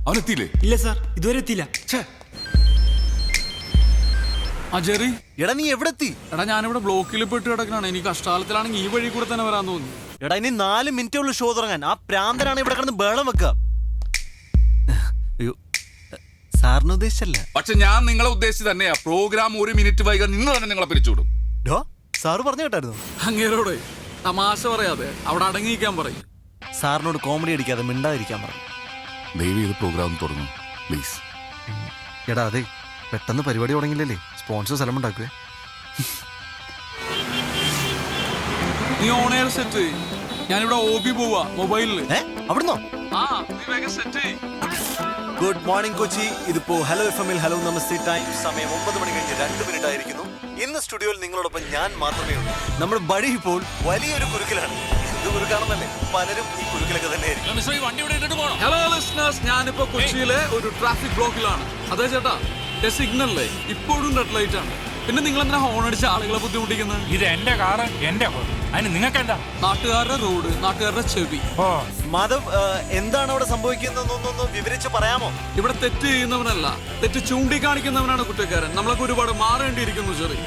അവനെത്തിയില്ലേ? ഇല്ല സാർ, ഇതുവരെ എത്തിയില്ല. ആ ജെറി, എടാ നീ എവിടെ എത്തി? എടാ ഞാനിവിടെ ബ്ലോക്കിൽ പെട്ട് കിടക്കണാണ്. എനിക്ക് കഷ്ടാലത്തിലാണെങ്കിൽ ഈ വഴി കൂടെ തന്നെ വരാൻ തോന്നുന്നു. എടാ ഇനി 4 മിനിറ്റേ ഉള്ളൂ ഷോ തുടങ്ങാൻ. ആ പ്രാന്തനാണ് ഇവിടെ കിടന്ന് ബഹളം വെക്കുക. അയ്യോ, സാറിന് ഉദ്ദേശിച്ചല്ല. പക്ഷെ ഞാൻ നിങ്ങളെ ഉദ്ദേശിച്ച് തന്നെയാ. പ്രോഗ്രാം 1 മിനിറ്റ് വൈകാൻ നിങ്ങൾ തന്നെ നിങ്ങളെ പിരിച്ചുവിടും. സാറ് പറഞ്ഞു കേട്ടായിരുന്നു. അങ്ങേരോടെ തമാശ പറയാതെ അവിടെ അടങ്ങിയിരിക്കാൻ പറയും. സാറിനോട് കോമഡി അടിക്കാതെ മിണ്ടാതിരിക്കാൻ പറഞ്ഞു. ദയവ് ചെയ്ത് പ്രോഗ്രാം തുടങ്ങും പ്ലീസ്. എടാ അതെ, പെട്ടെന്ന് പരിപാടി തുടങ്ങില്ലല്ലേ, സ്പോൺസർ സ്ഥലം ഉണ്ടാക്കുവേ. നീ ഓൺ എയർ സെറ്റ്. ഞാനിവിടെ OB പോവാ മൊബൈലില്. അവിടുന്നോ? ആ നീ വേഗം സെറ്റ്. Good morning Kochi. ഇതിപ്പോ ഹലോ FM ൽ ഹലോ നമസ്തേ ടൈം. സമയം 9 മണി കഴിഞ്ഞ് 2 മിനിറ്റ് ആയിരിക്കുന്നു. ഇന്ന് സ്റ്റുഡിയോയിൽ നിങ്ങളോടൊപ്പം ഞാൻ മാത്രമേ ഉള്ളൂ. നമ്മുടെ ബഡി ഇപ്പോൾ വലിയൊരു കുരുക്കിലാണ്. എന്ത് കുരുക്കാണെന്നല്ലേ, പലരും ഈ കുരുക്കിലൊക്കെ തന്നെയായിരിക്കും. ഹലോ ലിസണേഴ്സ്, ഞാനിപ്പോ കൊച്ചിയിലെ ഒരു ട്രാഫിക് ബ്ലോക്കിലാണ്. അതെ ചേട്ടാ, സിഗ്നലിലെ ഇപ്പോഴും റെഡ് ലൈറ്റ് ആണ്. പിന്നെ നിങ്ങൾ എന്തിനാ ഹോൺ അടിച്ച് ആളുകളെ ബുദ്ധിമുട്ടിക്കുന്നത്? ഇത് എന്റെ കാറ്, എന്റെ അതിന് നിങ്ങൾക്ക് എന്താ? നാട്ടുകാരുടെ റോഡ്, നാട്ടുകാരുടെ ചെവി. മാധവ്, എന്താണ് അവിടെ സംഭവിക്കുന്നതെന്നൊന്ന് വിവരിച്ച് പറയാമോ? ഇവിടെ തെറ്റ് ചെയ്യുന്നവനല്ല, തെറ്റ് ചൂണ്ടിക്കാണിക്കുന്നവനാണ് കുറ്റക്കാരൻ. നമ്മളൊക്കെ ഒരുപാട് മാറേണ്ടിയിരിക്കുന്നു ചെറിയ.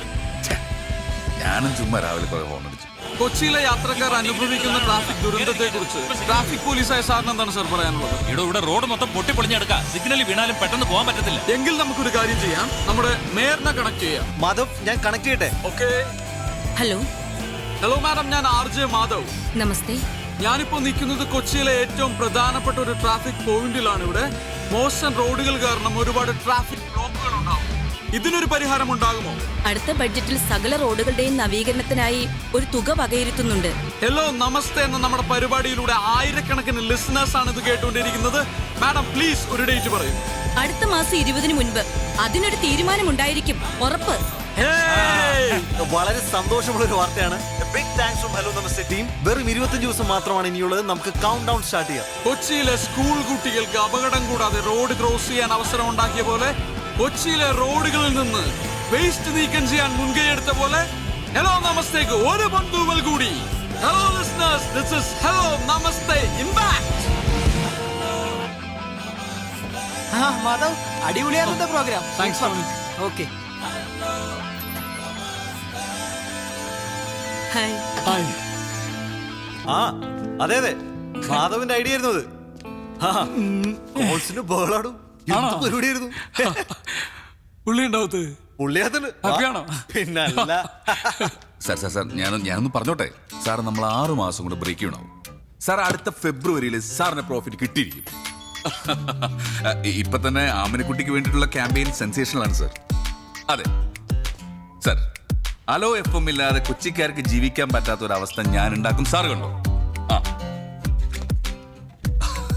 ഞാനും ചുമ്മാ രാവിലെ കുറെ ഹോൺ അടിച്ചു. കൊച്ചിയിലെ യാത്രക്കാർ അനുഭവിക്കുന്ന ട്രാഫിക് ദുരന്തത്തെ കുറിച്ച് ട്രാഫിക് പോലീസായ സാറിന് എന്താണ് സാർ പറയാനുള്ളത്? ഇവിടെ റോഡ് മൊത്തം പൊട്ടിപ്പൊളിഞ്ഞെടുക്കാം. സിഗ്നലിൽ വീണാലും പെട്ടെന്ന് പോകാൻ പറ്റത്തില്ല. എങ്കിൽ നമുക്കൊരു കാര്യം ചെയ്യാം, നമ്മുടെ മേയറിനെ കണക്ട് ചെയ്യാം. മാധവ്, ഞാൻ കണക്ട് ചെയ്യട്ടെ? ഓക്കെ. ഹലോ ഹലോ മാഡം, ഞാൻ RJ മാധവ്. നമസ്തേ. ഞാനിപ്പോ നിൽക്കുന്നത് കൊച്ചിയിലെ ഏറ്റവും പ്രധാനപ്പെട്ട ഒരു ട്രാഫിക് പോയിന്റിലാണ്. ഇവിടെ മോശം റോഡുകൾ കാരണം ഒരുപാട് ട്രാഫിക് ബ്ലോക്കുകൾ ഉണ്ടാവും. ഇതിനൊരു പരിഹാരം ഉണ്ടാകുമോ? അടുത്ത ബഡ്ജറ്റിൽ സകല റോഡുകളുടെയും നവീകരണത്തിനായി ഒരു തുക വകയിരുത്തുന്നുണ്ട്. ഹലോ നമസ്തേ എന്ന നമ്മുടെ പരിപാടിയിലൂടെ ആയിരക്കണക്കിന് ലിസണേഴ്സ് ആണ് ഇത് കേട്ടുകൊണ്ടിരിക്കുന്നത്. മാഡം പ്ലീസ് ഒരു ഡേറ്റ് പറയൂ. അടുത്ത മാസം 20-ന് മുൻപ് അതിനൊരു തീരുമാനമുണ്ടായിരിക്കും, ഉറപ്പ്. വളരെ സന്തോഷമുള്ള ഒരു വാർത്തയാണ്. Big thanks from Hello Namaste team. വെറും 25 ദിവസം മാത്രമാണ് ഇനിയുള്ളത്. നമുക്ക് കൗണ്ട് ഡൗൺ സ്റ്റാർട്ട് ചെയ്യാം. കൊച്ചിയിലെ സ്കൂൾ കുട്ടികൾക്ക് അപകടം കൂടാതെ റോഡ് ക്രോസ് ചെയ്യാൻ അവസരം ഉണ്ടാക്കിയ പോലെ, കൊച്ചിയിലെ റോഡുകളിൽ നിന്ന് വേസ്റ്റ് നീക്കം ചെയ്യാൻ മുൻകൈ എടുത്ത പോലെ ഹലോ നമസ്തേക്ക് ഒരു ബന്ധുവൽ കൂടി. Hello listeners, this is hello Namaste impact. Madhav, അടിപൊളിയായിരുന്നു programme. Thanks. Okay. Hi. Hi. ആ അതെ അതെ, മാധവിന്റെ ഐഡിയ ആയിരുന്നു അത്. കോൾസിന് ബഹളാടും. എന്ത് പരിപാടിയായിരുന്നു. പുള്ളി ഉണ്ടാവത്ത് പുള്ളിയാത്തത് ഹാപ്പിയാണോ? പിന്നല്ല. സാർ ഞാനൊന്ന് പറഞ്ഞോട്ടെ. സാർ നമ്മൾ 6 മാസം കൊണ്ട് ബ്രേക്ക് ചെയ്യണം. സാർ അടുത്ത ഫെബ്രുവരിയിൽ സാറിന് പ്രോഫിറ്റ് കിട്ടിയിരിക്കും. ഇപ്പൊ തന്നെ ആമിനക്കുട്ടിക്ക് വേണ്ടിയിട്ടുള്ള ക്യാമ്പയിൻ സെൻസേഷണൽ ആണ് സാർ. അതെ സാർ, ഹലോ FM ഇല്ലാതെ കൊച്ചിക്കാർക്ക് ജീവിക്കാൻ പറ്റാത്ത ഒരു അവസ്ഥ ഞാൻ ഉണ്ടാക്കും. സാർ കണ്ടോ? ആ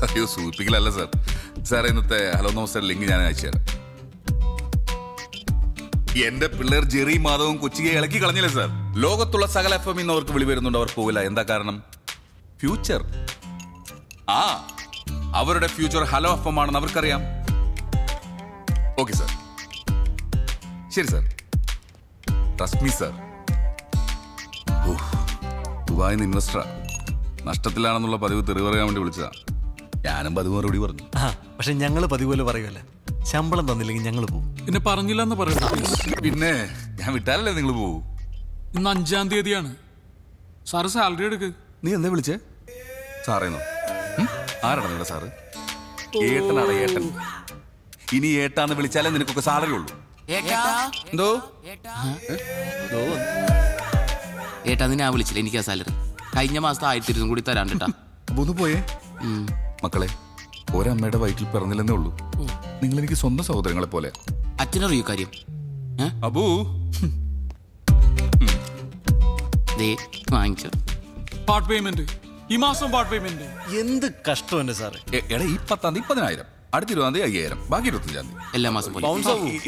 അയ്യോ, സൂചിപ്പിക്കലല്ല സാർ. സാർ ഇന്നത്തെ ഹലോ നമസ്തേ ലിങ്ക് ഞാൻ അയച്ചു തരാം. എന്റെ പിള്ളേർ ജെറി മാധവും കൊച്ചിയെ ഇളക്കി കളഞ്ഞില്ലേ സാർ. ലോകത്തുള്ള സകല FM ഇന്ന് അവർക്ക് വിളി വരുന്നുണ്ട്, അവർ പോകില്ല. എന്താ കാരണം? ഫ്യൂച്ചർ. ആ അവരുടെ ഫ്യൂച്ചർ ഹലോ FM ആണെന്ന് അവർക്കറിയാം. ഓക്കെ സാർ, ശരി സാർ. Trust me sir. ദുബായിൽ നിന്ന് ഇൻവെസ്റ്ററാ. നഷ്ടത്തിലാണെന്നുള്ള പതിവ് തെറി പറയാൻ വേണ്ടി വിളിച്ചതാ. ഞാനും പതിവ് മറുപടി പറഞ്ഞു. പക്ഷെ ഞങ്ങള് പതിവ് പോലെ പറയുമല്ല, ശമ്പളം തന്നില്ലെങ്കിൽ ഞങ്ങൾ പോകും. പിന്നെ പറഞ്ഞില്ലെന്ന് പറയുന്നത്. പിന്നെ ഞാൻ വിട്ടാലല്ലേ നിങ്ങൾ പോകൂ. ഇന്ന് 5-ാം തീയതിയാണ്. സാറ് സാലറി എടുക്ക്. നീ എന്താ വിളിച്ചേ? സാറേന്നോ? ആരാണ് നിങ്ങളുടെ സാറ്? ഏട്ടനാണ് ഏട്ടൻ. ഇനി ഏട്ടാന്ന് വിളിച്ചാലേ നിനക്കൊക്കെ സാലറി ഉള്ളൂ. എന്തോ ഏട്ടാ, ഞാൻ വിളിച്ചില്ല. എനിക്ക് ആ സാലറി കഴിഞ്ഞ മാസത്തെ 1200 കൂടി തരാണ്ടിട്ടാ. ഒന്ന് പോയേ. മക്കളെ, ഒരമ്മയുടെ വയറ്റിൽ പിറന്നില്ലെന്നേ ഉള്ളൂ. നിങ്ങൾ എനിക്ക് സ്വന്തം സഹോദരങ്ങളെ പോലെ. അച്ഛനറിയോ കാര്യം? അബൂ വാങ്ങിച്ചു പാർട്ട് പേയ്മെന്റ്. ഈ മാസം പാർട്ട് പേയ്മെന്റ്. എന്ത് കഷ്ടം എന്റെ സാറേ. എടാ, ഈ 10-ാം തീയതി 10,000, അടുത്ത 20-ാം തീയതി 5,000, ബാക്കി 25-ാം തീയതി എല്ലാ മാസം പോലെ.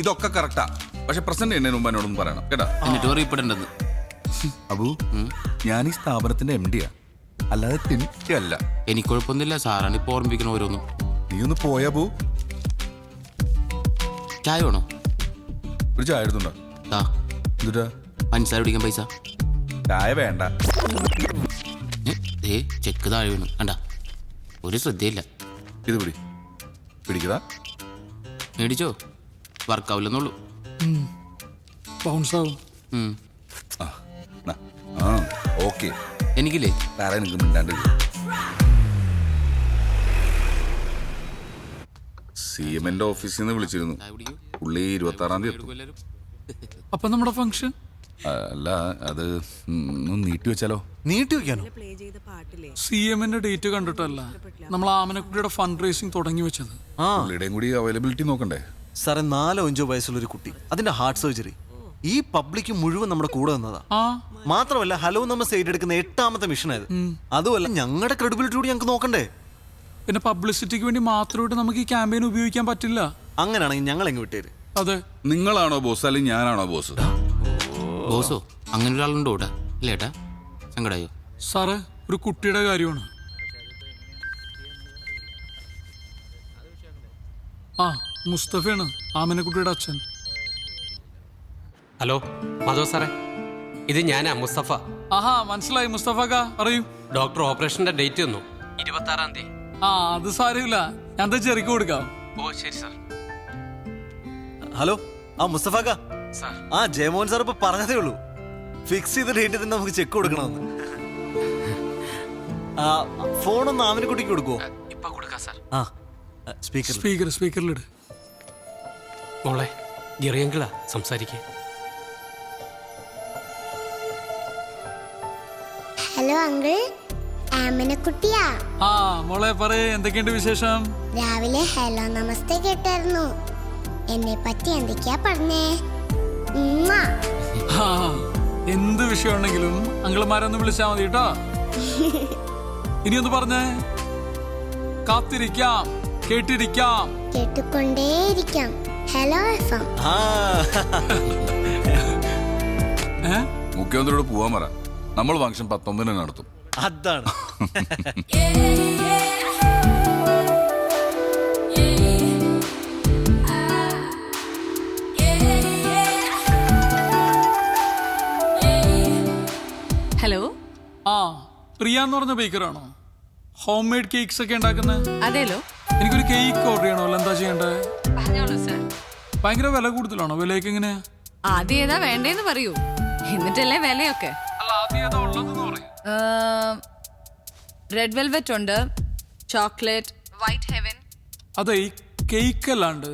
ഇതൊക്കെ കറക്റ്റാ. പക്ഷെ പ്രസന്റ് എന്നെ മുമ്പ് എന്നോടൊന്നും പറയണം കേട്ടാ. എന്നിട്ട് അറിയപ്പെടേണ്ടത്. അബു, ഞാൻ ഈ സ്ഥാപനത്തിന്റെ MD-യാ, അല്ലാതെ തിരിച്ചല്ല. എനിക്ക് കുഴപ്പമൊന്നുമില്ല. സാറാണ് ഇപ്പൊ ഓർമ്മിപ്പിക്കണ ഓരോന്നും. നീ ഒന്ന് പോയാ ബു. ചായ വേണോ? ഒരു ചായ എടുത്തുണ്ടോ? എന്നിട്ടാ പഞ്ചസാര പിടിക്കാൻ പൈസ. ചായ വേണ്ട. ചെക്ക് താഴെ വീണു കണ്ട. ഒരു ശ്രദ്ധയില്ല. ഇത് പിടി. പിടിക്കടാ. മേടിച്ചോ, വർക്കാവില്ലെന്നുള്ളൂ. ബൗൺസ് ആവും. ആ ഓക്കെ. എനിക്കില്ലേ വേറെ എനിക്ക് മിണ്ടാണ്ട് CM-ന്റെ ഓഫീസിൽ നിന്ന് വിളിച്ചിരുന്നു. പുള്ളി 26-ാം തീയതി എത്തും. അപ്പൊ നമ്മുടെ ഫംഗ്ഷൻ അല്ല, അത് ഒന്ന് നീട്ടി വെച്ചാലോ? നീട്ടി വെക്കാനോ? CM-ന്റെ ഡേറ്റ് കണ്ടിട്ടല്ല, നമ്മൾ ആമനക്കുട്ടിയുടെ ഫണ്ട് റേസിംഗ് തുടങ്ങി വെച്ചത്. ആ പുള്ളിയുടെയും കൂടി അവൈലബിലിറ്റി നോക്കണ്ടേ? സാറേ, 4-5 വയസ്സുള്ള ഒരു കുട്ടി, അതിന്റെ ഹാർട്ട് സർജറി, ഈ പബ്ലിക് മുഴുവൻ നമ്മുടെ കൂടെ നിന്നതാ. ആ മാത്രമല്ല ഹലോ നമ്മൾ സൈഡ് എടുക്കുന്ന 8ാമത്തെ മിഷൻ ആയത്. അതുമല്ല, ഞങ്ങളുടെ ക്രെഡിബിലിറ്റി കൂടി ഞങ്ങൾക്ക് നോക്കണ്ടേ? പിന്നെ പബ്ലിസിറ്റിക്ക് വേണ്ടി മാത്രമായിട്ട് നമുക്ക് ഈ ക്യാമ്പയിൻ ഉപയോഗിക്കാൻ പറ്റില്ല. അങ്ങനെയാണെങ്കിൽ ഞങ്ങൾ എങ്ങ് വിട്ടേര്. അതെ, നിങ്ങളാണോ ബോസ് അല്ലെങ്കിൽ ഞാനാണോ ബോസ്? ബോസോ? അങ്ങനെ ഒരാളുണ്ടോ ഇവിടെ? ഇല്ല ഏട്ടാ, സങ്കടായോ? സാറ് ഒരു കുട്ടിയുടെ കാര്യമാണ്. ആ മുസ്തഫയാണ്, ആമനക്കുട്ടിയുടെ അച്ഛൻ. ഹലോ മാധവ് സാറേ, ഇത് ഞാനാ മുസ്തഫ. ആഹാ, മനസ്സിലായി മുസ്തഫക്ക, പറയൂ. ഡോക്ടർ ഓപ്പറേഷന്റെ ഡേറ്റ് തന്നു, 26-ാം തീയതി. ആ അത് സാരമില്ല, ഞാൻ ചെറിക്ക് കൊടുക്കാം. ഓ ശരി സാർ. ഹലോ, ആ മുസ്തഫാക്ക, ആ ജയമോഹൻ സാർ ഇപ്പൊ പറഞ്ഞതേ ഉള്ളൂ, ഫിക്സ് ചെയ്ത ഡേറ്റ് തന്നെ നമുക്ക് ചെക്ക് കൊടുക്കണമെന്ന്. ഫോണൊന്ന് ആമിനക്കുട്ടിക്ക് കൊടുക്കുവോ? ഇപ്പൊ കൊടുക്കാം സാർ. ആ സ്പീക്കർ. സ്പീക്കറിലിട്. മോളെ, ജെറിയങ്കിളാ സംസാരിക്കേ. Hello uncle, ആമനക്കുട്ടിയാ. ആ മോളെ പറയേ, എന്തൊക്കെയുണ്ട് വിശേഷം? രാവിലെ ഹലോ നമസ്തേ കേട്ടായിരുന്നു. എന്നെ പറ്റി എന്തൊക്കെയാ പറഞ്ഞേ? ഉമ്മ. ആ, എന്ത് വിഷയമുണ്ടെങ്കിലും അങ്കിൾമാരൊന്ന് വിളിച്ചാ മതി കേട്ടോ. ഇനി ഒന്ന് പറഞ്ഞേ. കാത്തിരിക്കാം, കേട്ടിരിക്കാം, കേട്ടുകൊണ്ടേയിരിക്കാം. Hello FM. മുഖ്യമന്ത്രിയോട് പോവാൻ പറ, നമ്മൾ ഫംഗ്ഷൻ 19-ന് നടത്തും. അതാണ്. ഹലോ, ആ പ്രിയ എന്ന് പറഞ്ഞ ബേക്കറാണോ? ഹോം മെയ്ഡ് കേക്ക്സ് ഒക്കെ ഉണ്ടാക്കുന്നത്? അതേലോ. എനിക്കൊരു കേക്ക് ഓർഡർ ചെയ്യണമല്ലോ, എന്താ ചെയ്യണ്ടേ? പറഞ്ഞോളൂ സർ. ഭയങ്കര വില കൂടുതലാണോ? വിലയൊക്കെ എങ്ങനെയാ? ആദ്യം ഏതാ വേണ്ടേന്ന് പറയൂ, എന്നിട്ടല്ലേ വിലയൊക്കെ. അല്ല, ആദ്യം ഏതാ ഉള്ളതെന്ന് പറയും. റെഡ് വെൽവെറ്റ് ഉണ്ട്, ചോക്ലേറ്റ്, വൈറ്റ് ഹെവൻ. അതെ, ഈ കേക്ക് അല്ലാണ്ട്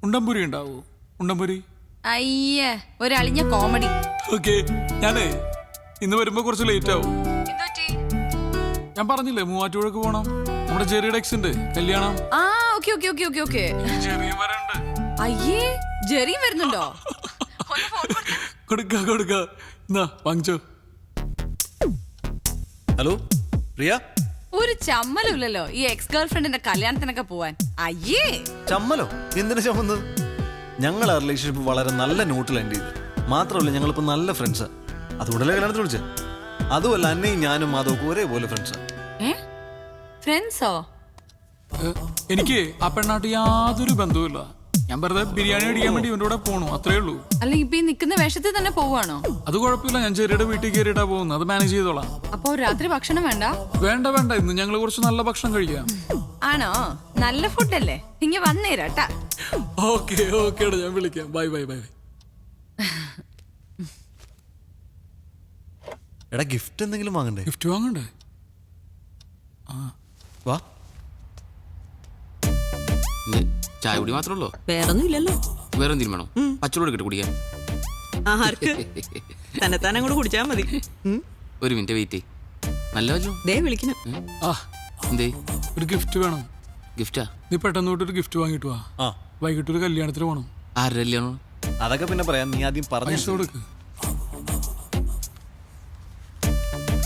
ഉണ്ടംപുരി ഉണ്ടാവോ? ഉണ്ടംപുരി? അയ്യേ, ഒരളിഞ്ഞ കോമഡി. ഓക്കെ, ഞാനേ ഇന്ന് വരുമ്പോ കുറച്ച് ലേറ്റ് ആവും. ഞാൻ പറഞ്ഞില്ലേ മൂവാറ്റുപുഴക്ക് പോണം, നമ്മുടെ ജെറിയുടെ എക്സിന്റെ കല്യാണം. ആ okay okay okay okay okay. ജെറിയും വരണ്ട്. അയ്യേ, ജെറിയും വരുന്നുണ്ടോ? കൊടുക്ക എന്നാ വാങ്ങിച്ചോ. ഹലോ പ്രിയ. ഒരു ചമ്മലുമില്ലല്ലോ ഈ എക്സ് ഗേൾ ഫ്രണ്ടിന്റെ കല്യാണത്തിനൊക്കെ പോവാൻ. അയ്യേ, ചമ്മലോ? എന്തിനു ചമ്മന്നത്? ഞങ്ങൾ ആ റിലേഷൻഷിപ്പ് വളരെ നല്ല നോട്ടിൽ എൻഡ് ചെയ്ത്. മാത്രമല്ല, ഞങ്ങളിപ്പോ നല്ല ഫ്രണ്ട്സാ. അതുകൊണ്ടല്ലേ കല്യാണത്തിന് വിളിച്ചേ. അതുമല്ല, അന്നയും ഞാനും മാധവക്കും ഒരേപോലെ ഫ്രണ്ട്സാ. ഫ്രണ്ട്സോ? എനിക്ക് ആ പെണ്ണാട്ട് യാതൊരു ബന്ധവുമില്ല. ഞാൻ വെറുതെ ബിരിയാണി അടിക്കാൻ വേണ്ടി ഇവന്റെ കൂടെ പോണു, അത്രേ ഉള്ളൂ. അല്ല, ഇപ്പൊ ഈ നിക്കുന്ന വേഷത്തിൽ തന്നെ പോവാണോ? അത് കുഴപ്പമില്ല, ഞാൻ ചെറിയുടെ വീട്ടിൽ കയറിയിട്ടാ പോകുന്നത്, അത് മാനേജ് ചെയ്തോളാം. അപ്പൊ രാത്രി ഭക്ഷണം വേണ്ട? വേണ്ട, ഇന്ന് ഞങ്ങൾ കുറച്ച് നല്ല ഭക്ഷണം കഴിക്കാം. ആണോ? നല്ല ഫുഡല്ലേ, ഇങ്ങ വന്നേരാട്ടാ. ഓക്കെ, ഞാൻ വിളിക്കാം. ബൈ. എടാ, ഗിഫ്റ്റ് എന്തെങ്കിലും വാങ്ങണ്ടേ? ഗിഫ്റ്റ് വാങ്ങണ്ടേ? വാ. ചായ കുടി മാത്രമല്ലോ? വേറൊന്നും ഇല്ലല്ലോ. വേറെ എന്തെങ്കിലും വേണോ? പച്ചവെള്ളം എടുക്കട്ടെ കുടിക്കാൻ? ആർക്ക്? തന്നെ കൂടെ കുടിച്ചാ മതി. ഒരു മിനിറ്റ് വെയിറ്റ്. നല്ല വല്ലോ ദേ വിളിക്കണം. എന്തേ? ഒരു ഗിഫ്റ്റ് വേണം. ഗിഫ്റ്റാ? നീ പെട്ടെന്ന് തൊട്ടൊരു ഗിഫ്റ്റ് വാങ്ങിട്ട് വാ. വൈകിട്ട് ഒരു കല്യാണത്തിന് പോണം. ആരുടെ കല്യാണം? അതൊക്കെ പിന്നെ പറയാം, നീ ആദ്യം പറഞ്ഞു കൊടുക്ക്.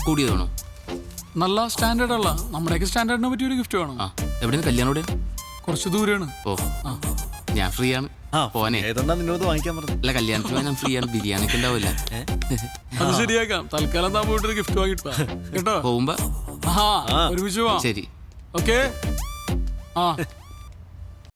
കൂടിയതാണോ? നല്ല സ്റ്റാൻഡേർഡ് അല്ല, നമ്മുടെയൊക്കെ സ്റ്റാൻഡേർഡിനെ പറ്റിയ ഒരു ഗിഫ്റ്റ് വേണം. എവിടെയാണ് കല്യാണം? ഇവിടെ കുറച്ച് ദൂരെയാണ്. ഓ, ഞാൻ ഫ്രീ ആണ്. പോനെ. ഏതെന്നാ നിന്നോട് വാങ്ങിക്കാൻ പറഞ്ഞു? അല്ല, കല്യാണത്തിന് ഞാൻ ഫ്രീ ആണ്. ബിരിയാണി ഒക്കെ ഉണ്ടാവില്ല. അത് ശരിയാക്കാം. തൽക്കാലം താൻ പോയിട്ടൊരു ഗിഫ്റ്റ് വാങ്ങിട്ട് വാ കേട്ടോ. പോകുമ്പോ ഒരുമിച്ച് പോവാം. ശരി. ഓക്കെ.